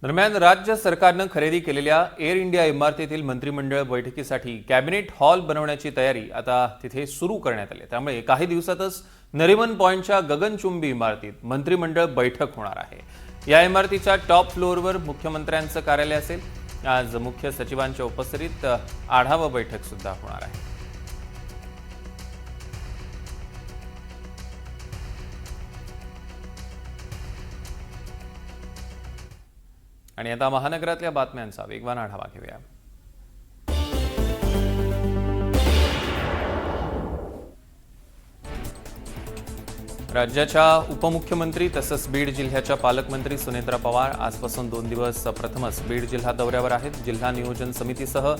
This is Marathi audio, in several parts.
दरम्यान राज्य सरकारनं खरेदी केलेल्या एअर इंडिया इमारतीतील मंत्रिमंडळ बैठकीसाठी कॅबिनेट हॉल बनवण्याची तयारी आता तिथे सुरू करण्यात आली. त्यामुळे काही दिवसातच नरिमन पॉइंटच्या गगनचुंबी इमारतीत मंत्रिमंडळ बैठक होणार आहे. या इमारतीच्या टॉप फ्लोअरवर मुख्यमंत्र्यांचं कार्यालय असेल. आज मुख्य सचिवांच्या उपस्थितीत आढावा बैठक सुद्धा होणार आहे. आणि आता महानगरातल्या बातम्यांचा वेगवान आढावा घेऊया. राज्याच्या उपमुख्यमंत्री तसंच बीड जिल्ह्याच्या पालकमंत्री सुनेत्रा पवार आजपासून 2 दिवस प्रथमच बीड जिल्हा दौऱ्यावर आहेत. जिल्हा नियोजन समितीसह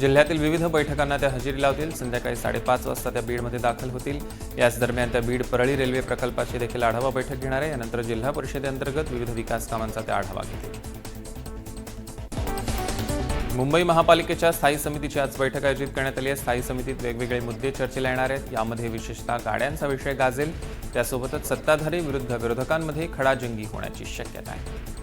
जिल्ह्यातील विविध बैठकांना त्या हजेरी लावतील. संध्याकाळी 5:30 वाजता त्या बीडमध्ये दाखल होतील. याच दरम्यान त्या बीड परळी रेल्वे प्रकल्पाची देखील आढावा बैठक घेणार आहे. यानंतर जिल्हा परिषदेअंतर्गत विविध विकास कामांचा त्या आढावा घेतील. मुंबई महापालिकेच्या स्थायी समितीची आज बैठक आयोजित करण्यात आली आहे. स्थायी समितीत वेगवेगळे मुद्दे चर्चेला येणार आहेत. यामध्ये विशेषतः गाड्यांचा विषय गाजेल. त्यासोबतच सत्ताधारी विरुद्ध विरोधकांमध्ये खडाजंगी होण्याची शक्यता आहे.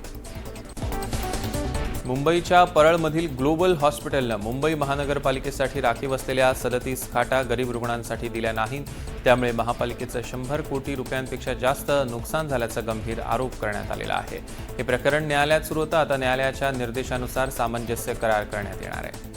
मुंबईच्या परळमधील ग्लोबल हॉस्पिटलनं मुंबई महानगरपालिकेसाठी राखीव असलेल्या 37 खाटा गरीब रुग्णांसाठी दिल्या नाहीत. त्यामुळे महापालिकेचं 100 कोटी रुपयांपेक्षा जास्त नुकसान झाल्याचा गंभीर आरोप करण्यात आलेला आहे. हे प्रकरण न्यायालयात सुरू होतं. आता न्यायालयाच्या निर्देशानुसार सामंजस्य करार करण्यात येणार आहे.